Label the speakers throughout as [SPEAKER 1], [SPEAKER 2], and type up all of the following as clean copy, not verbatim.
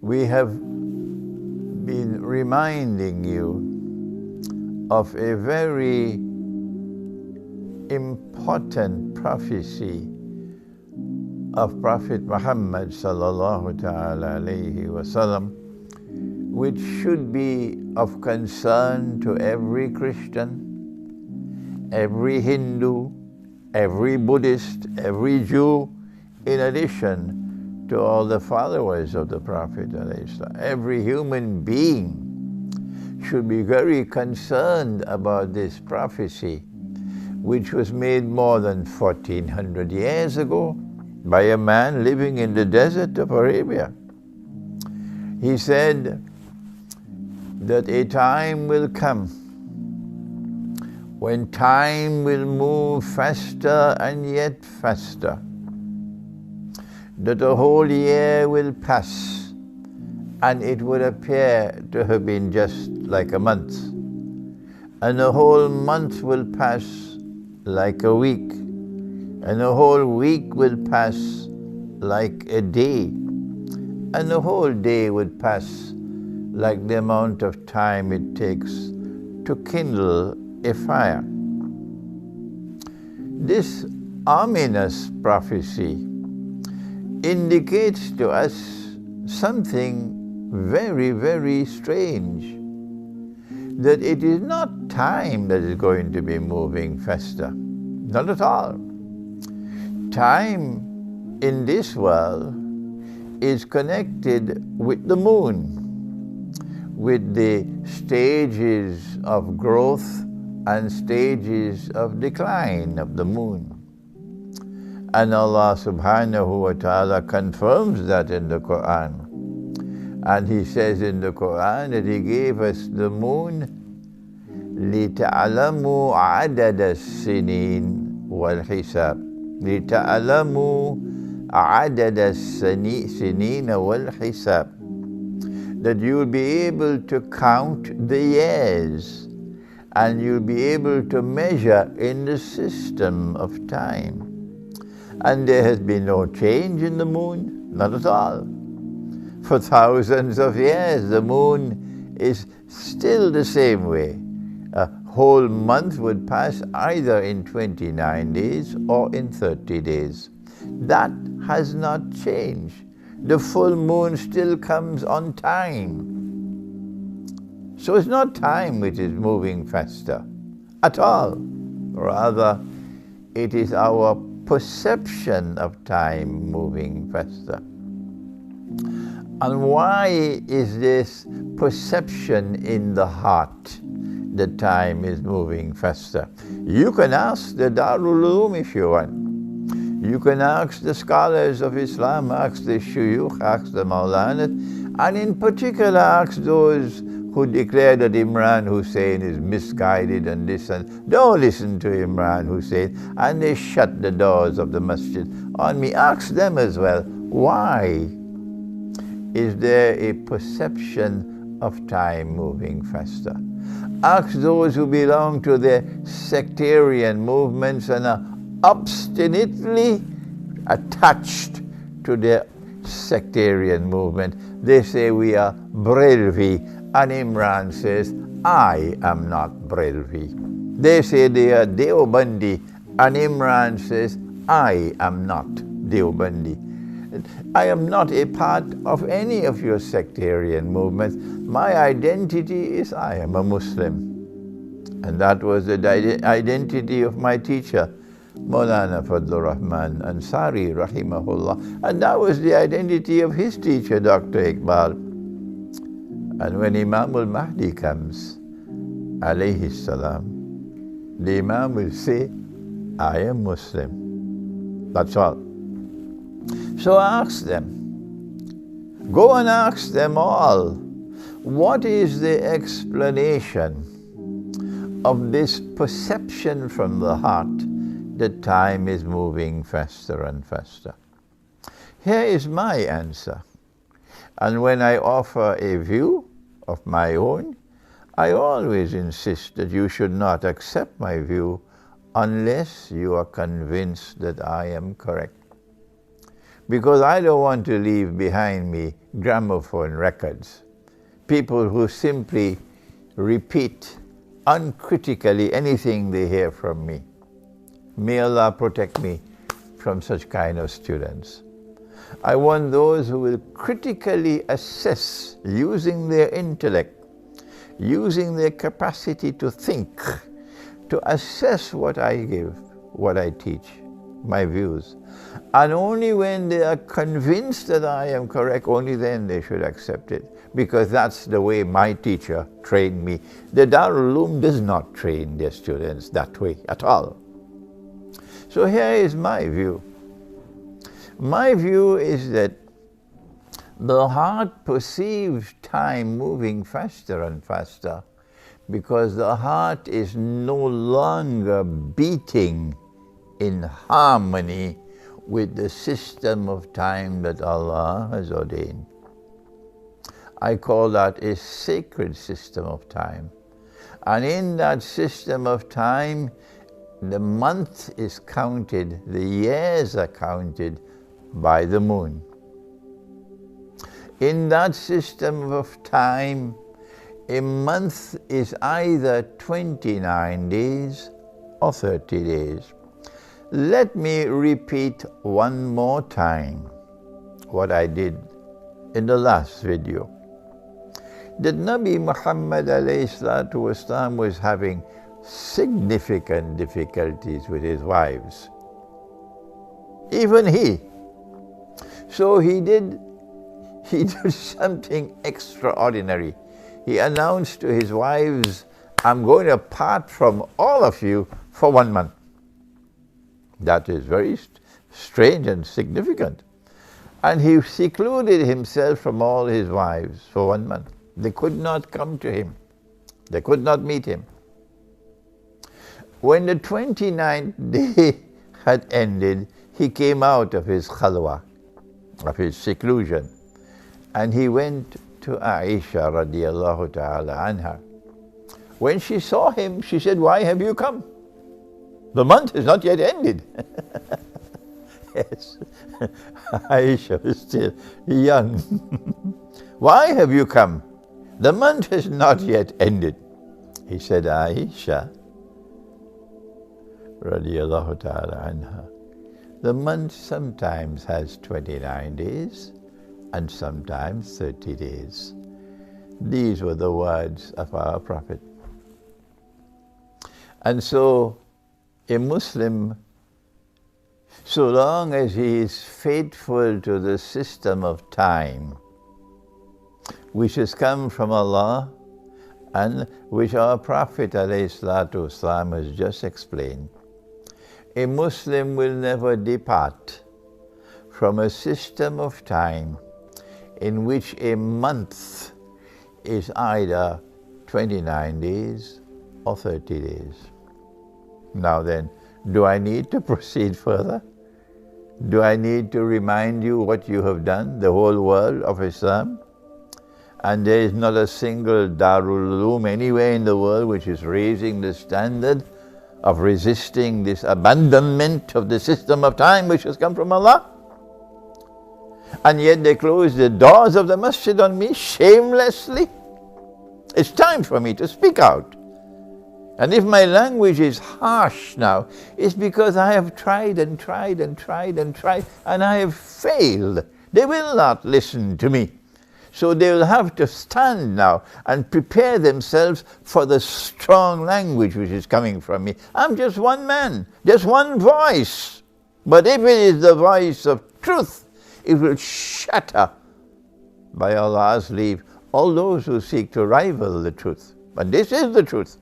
[SPEAKER 1] we have been reminding you of a very important prophecy of Prophet Muhammad sallallahu ta'ala alayhi wasallam, which should be of concern to every Christian, every Hindu, every Buddhist, every Jew, in addition to all the followers of the Prophet ﷺ. Every human being should be very concerned about this prophecy, which was made more than 1400 years ago by a man living in the desert of Arabia. He said that a time will come when time will move faster and yet faster, that a whole year will pass and it would appear to have been just like a month, and a whole month will pass like a week, and a whole week will pass like a day, and the whole day would pass like the amount of time it takes to kindle a fire. This ominous prophecy indicates to us something very, very strange, that it is not time that is going to be moving faster. Not at all. Time in this world is connected with the moon, with the stages of growth and stages of decline of the moon. And Allah subhanahu wa ta'ala confirms that in the Quran. And He says in the Quran that He gave us the moon لِتَعْلَمُوا عَدَدَ السِّنِينَ وَالْحِسَابِ لِتَعْلَمُوا عَدَدَ السِّنِينَ وَالْحِسَابِ, that you'll be able to count the years and you'll be able to measure in the system of time. And there has been no change in the moon, not at all. For thousands of years, the moon is still the same way. A whole month would pass either in 29 days or in 30 days. That has not changed. The full moon still comes on time. So it's not time which is moving faster at all. Rather, it is our perception of time moving faster. And why is this perception in the heart that time is moving faster? You can ask the Darul Uloom if you want. You can ask the scholars of Islam, ask the Shuyukh, ask the Maulanas, and in particular ask those who declare that Imran Hussein is misguided and this, and don't listen to Imran Hussein, and they shut the doors of the masjid on me. Ask them as well, why is there a perception of time moving faster? Ask those who belong to the sectarian movements and are obstinately attached to the sectarian movement. They say we are Brelvi, and Imran says, I am not Brelvi. They say they are Deobandi, and Imran says, I am not Deobandi. I am not a part of any of your sectarian movements. My identity is I am a Muslim. And that was the identity of my teacher, Maulana Fadlur Rahman Ansari, rahimahullah. And that was the identity of his teacher, Dr. Iqbal. And when Imam al-Mahdi comes, alayhi salam, the Imam will say, I am Muslim. That's all. So ask them. Go and ask them all. What is the explanation of this perception from the heart that time is moving faster and faster? Here is my answer. And when I offer a view of my own, I always insist that you should not accept my view unless you are convinced that I am correct. because I don't want to leave behind me gramophone records. People who simply repeat uncritically anything they hear from me. May Allah protect me from such kind of students. I want those who will critically assess, using their intellect, using their capacity to think, to assess what I give, what I teach, my views. And only when they are convinced that I am correct, only then they should accept it. Because that's the way my teacher trained me. The Darul Uloom does not train their students that way at all. So here is my view. My view is that the heart perceives time moving faster and faster because the heart is no longer beating in harmony with the system of time that Allah has ordained. I call that a sacred system of time. And in that system of time, the month is counted, the years are counted by the moon. In that system of time, a month is either 29 days or 30 days. Let me repeat one more time what I did in the last video. That Nabi Muhammad ﷺ was having significant difficulties with his wives. Even he. So he did something extraordinary. He announced to his wives, I'm going to part from all of you for 1 month. That is very strange and significant. And he secluded himself from all his wives for 1 month. They could not come to him. They could not meet him. When the 29th day had ended, he came out of his khalwa, of his seclusion, and he went to Aisha radiallahu ta'ala anha. When she saw him, she said, why have you come? The month has not yet ended. Yes, Aisha is still young. Why have you come? The month has not yet ended. He said, Aisha, radiallahu ta'ala anha, the month sometimes has 29 days and sometimes 30 days. These were the words of our Prophet. And so, a Muslim, so long as he is faithful to the system of time, which has come from Allah and which our Prophet ﷺ has just explained, a Muslim will never depart from a system of time in which a month is either 29 days or 30 days. Now then, do I need to proceed further? Do I need to remind you what you have done, the whole world of Islam? And there is not a single Darul Uloom anywhere in the world which is raising the standard of resisting this abandonment of the system of time which has come from Allah. And yet they close the doors of the masjid on me shamelessly. It's time for me to speak out. And if my language is harsh now, it's because I have tried and tried and tried and tried, and I have failed. They will not listen to me. So they will have to stand now and prepare themselves for the strong language which is coming from me. I'm just one man, just one voice. But if it is the voice of truth, it will shatter, by Allah's leave, all those who seek to rival the truth. But this is the truth.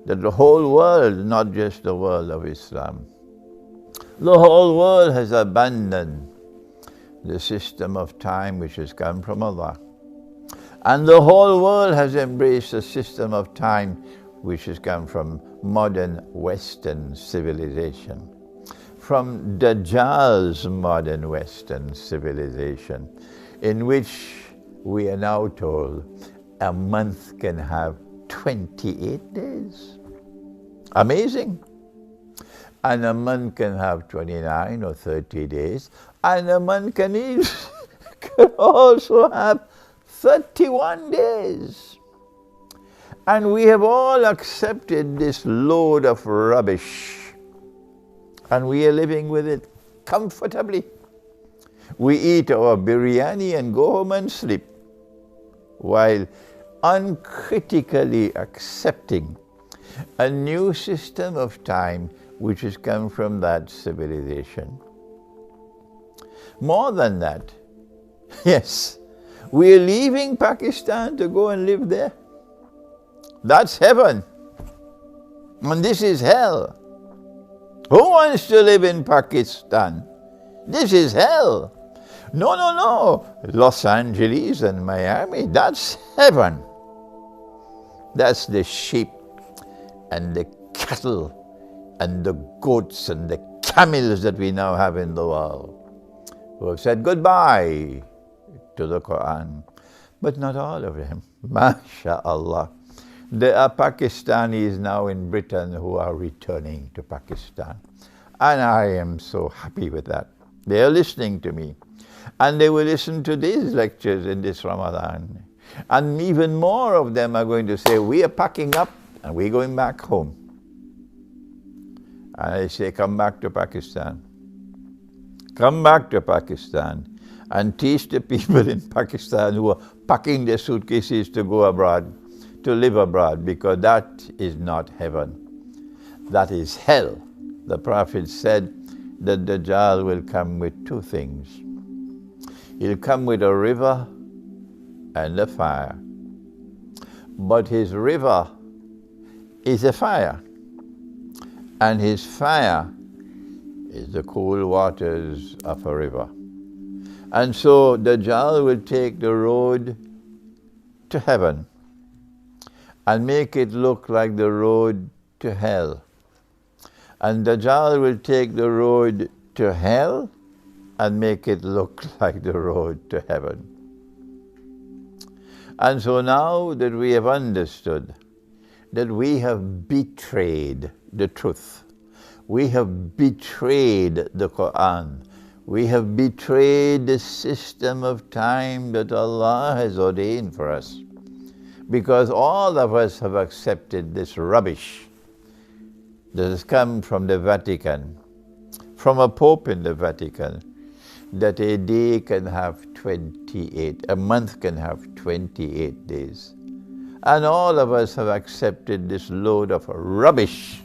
[SPEAKER 1] That the whole world, not just the world of Islam, the whole world has abandoned the system of time which has come from Allah. And the whole world has embraced a system of time which has come from modern Western civilization, from Dajjal's modern Western civilization, in which we are now told a month can have 28 days. Amazing. And a month can have 29 or 30 days. And a month can also have 31 days. And we have all accepted this load of rubbish. And we are living with it comfortably. We eat our biryani and go home and sleep, while uncritically accepting a new system of time which has come from that civilization. More than that, yes, we are leaving Pakistan to go and live there. That's heaven. And this is hell. Who wants to live in Pakistan? This is hell. No, no, no. Los Angeles and Miami, that's heaven. That's the sheep and the cattle and the goats and the camels that we now have in the world, who have said goodbye to the Quran. But not all of them. MashaAllah. There are Pakistanis now in Britain who are returning to Pakistan. And I am so happy with that. They are listening to me. And they will listen to these lectures in this Ramadan. And even more of them are going to say, we are packing up and we're going back home. And I say, come back to Pakistan. Come back to Pakistan and teach the people in Pakistan who are packing their suitcases to go abroad, to live abroad, because that is not heaven. That is hell. The Prophet said that Dajjal will come with two things. He'll come with a river and a fire. But his river is a fire, and his fire is the cool waters of a river. And so Dajjal will take the road to heaven and make it look like the road to hell. And Dajjal will take the road to hell and make it look like the road to heaven. And so now that we have understood that we have betrayed the truth, we have betrayed the Quran, we have betrayed the system of time that Allah has ordained for us, because all of us have accepted this rubbish that has come from the Vatican, from a Pope in the Vatican, that a day can have 28, a month can have 28 days. And all of us have accepted this load of rubbish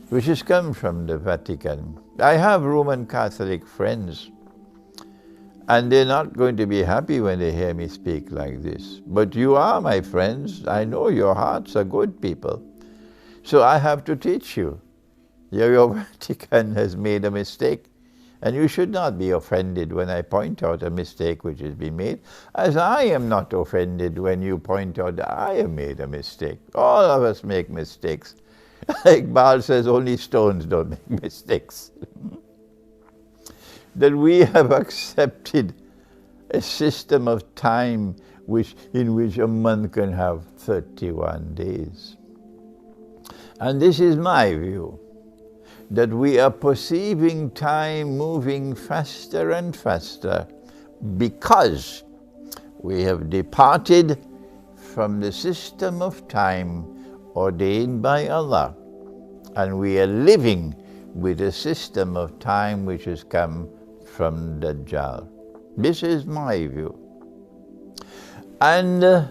[SPEAKER 1] which has come from the Vatican. I have Roman Catholic friends, and they're not going to be happy when they hear me speak like this. But you are my friends. I know your hearts are good people. So I have to teach you. Your Vatican has made a mistake. And you should not be offended when I point out a mistake which has been made, as I am not offended when you point out that I have made a mistake. All of us make mistakes. Iqbal says only stones don't make mistakes. That we have accepted a system of time in which a month can have 31 days. And this is my view, that we are perceiving time moving faster and faster because we have departed from the system of time ordained by Allah, and we are living with a system of time which has come from Dajjal. This is my view. And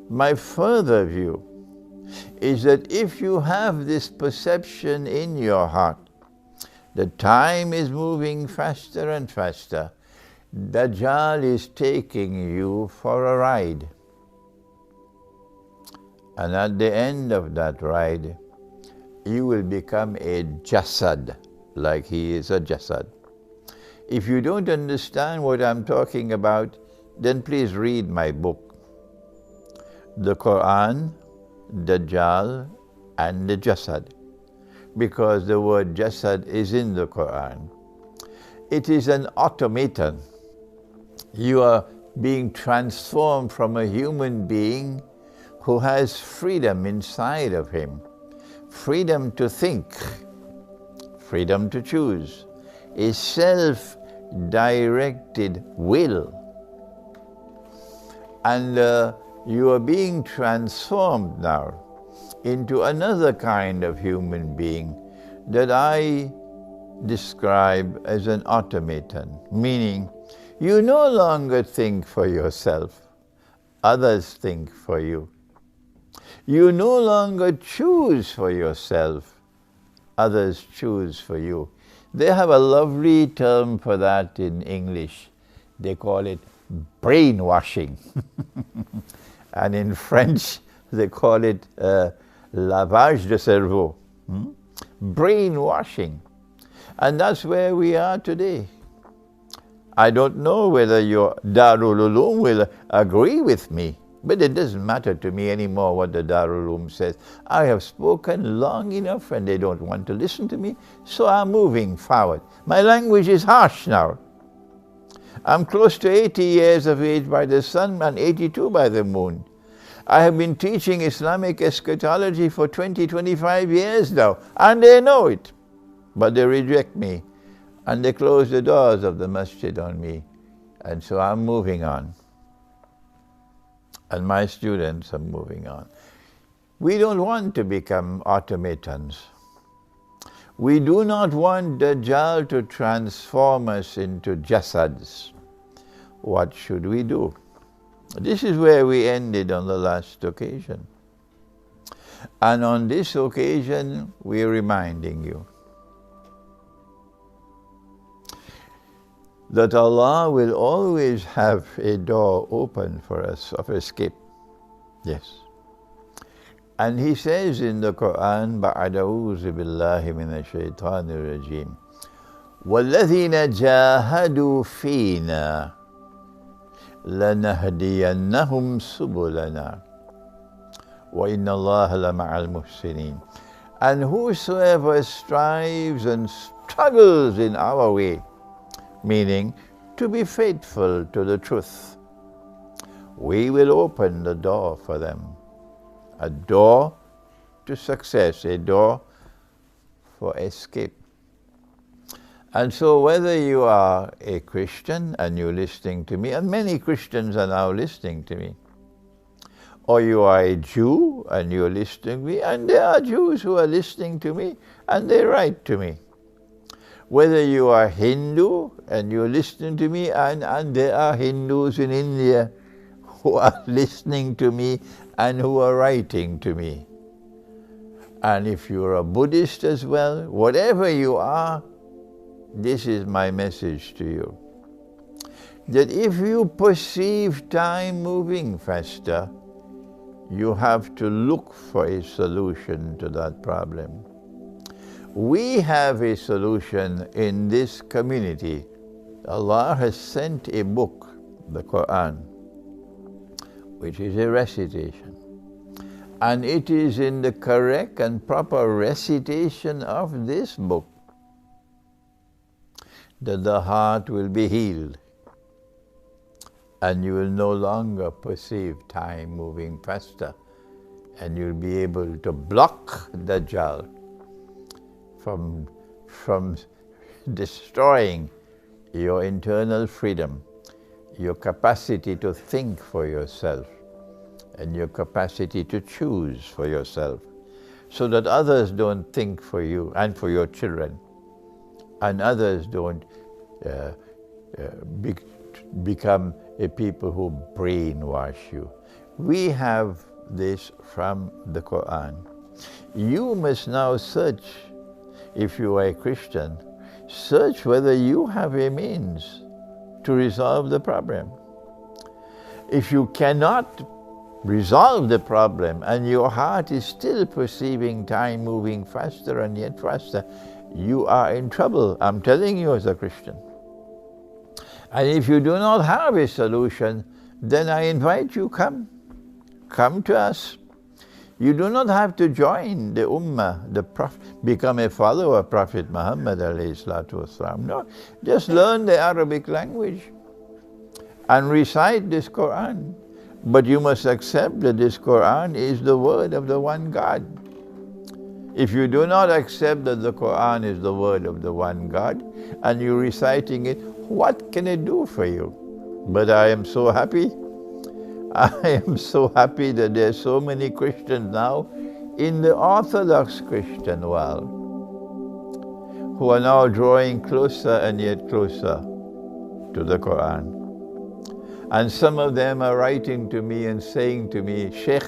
[SPEAKER 1] my further view is that if you have this perception in your heart that time is moving faster and faster, Dajjal is taking you for a ride. And at the end of that ride, you will become a jasad, like he is a jasad. If you don't understand what I'm talking about, then please read my book, The Quran, Dajjal and the Jasad, because the word Jasad is in the Quran. It is an automaton. You are being transformed from a human being who has freedom inside of him, freedom to think, freedom to choose, a self-directed will. And you are being transformed now into another kind of human being that I describe as an automaton, meaning you no longer think for yourself, others think for you. You no longer choose for yourself, others choose for you. They have a lovely term for that in English. They call it brainwashing. And in French, they call it lavage de cerveau. Brainwashing. And that's where we are today. I don't know whether your Darul Uloom will agree with me, but it doesn't matter to me anymore what the Darul Uloom says. I have spoken long enough and they don't want to listen to me, so I'm moving forward. My language is harsh now. I'm close to 80 years of age by the sun and 82 by the moon. I have been teaching Islamic eschatology for 25 years now, and they know it. But they reject me, and they close the doors of the masjid on me. And so I'm moving on. And my students are moving on. We don't want to become automatons. We do not want Dajjal to transform us into jasads. What should we do? This is where we ended on the last occasion. And on this occasion, we are reminding you that Allah will always have a door open for us of escape. Yes. And He says in the Quran, بَعْدَ أَعُوذُ بِاللَّهِ مِنَ الشَّيْطَانِ الرَّجِيمِ وَالَّذِينَ جَاهَدُوا فِينَا لَنَهْدِيَنَّهُمْ سُبُلَنَا وَإِنَّ اللَّهَ لَمَعَ الْمُحْسِنِينَ. And whosoever strives and struggles in our way, meaning to be faithful to the truth, we will open the door for them. A door to success, a door for escape. And so whether you are a Christian and you're listening to me, and many Christians are now listening to me, or you are a Jew and you're listening to me, and there are Jews who are listening to me and they write to me. Whether you are Hindu and you're listening to me, and there are Hindus in India who are listening to me and who are writing to me. And if you're a Buddhist as well, whatever you are, this is my message to you. That if you perceive time moving faster, you have to look for a solution to that problem. We have a solution in this community. Allah has sent a book, the Quran, which is a recitation. And it is in the correct and proper recitation of this book that the heart will be healed. And you will no longer perceive time moving faster. And you'll be able to block Dajjal from destroying your internal freedom, your capacity to think for yourself, and your capacity to choose for yourself, so that others don't think for you and for your children, and others don't become a people who brainwash you. We have this from the Quran. You must now search, if you are a Christian, search whether you have a means to resolve the problem. If you cannot resolve the problem and your heart is still perceiving time moving faster and yet faster, you are in trouble, I'm telling you as a Christian. And if you do not have a solution, then I invite you, come to us. You do not have to join the Ummah, the Prophet, become a follower of Prophet Muhammad alayhi salatu wasalam. No, just learn the Arabic language and recite this Quran. But you must accept that this Quran is the word of the one God. If you do not accept that the Quran is the word of the one God, and you're reciting it, what can it do for you? But I am so happy. I am so happy that there are so many Christians now in the Orthodox Christian world who are now drawing closer and yet closer to the Quran. And some of them are writing to me and saying to me, Sheikh,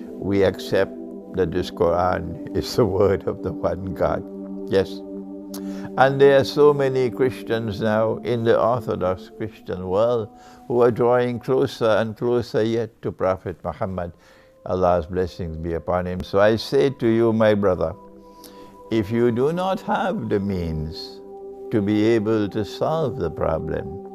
[SPEAKER 1] we accept that this Quran is the word of the one God. Yes. And there are so many Christians now in the Orthodox Christian world who are drawing closer and closer yet to Prophet Muhammad. Allah's blessings be upon him. So I say to you, my brother, if you do not have the means to be able to solve the problem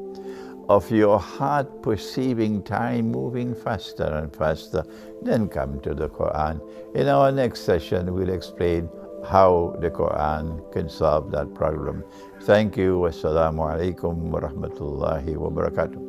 [SPEAKER 1] of your heart perceiving time moving faster and faster, then come to the Quran. In our next session, we'll explain how the Quran can solve that problem. Thank you. Wassalamu alaikum wa rahmatullahi wa barakatuh.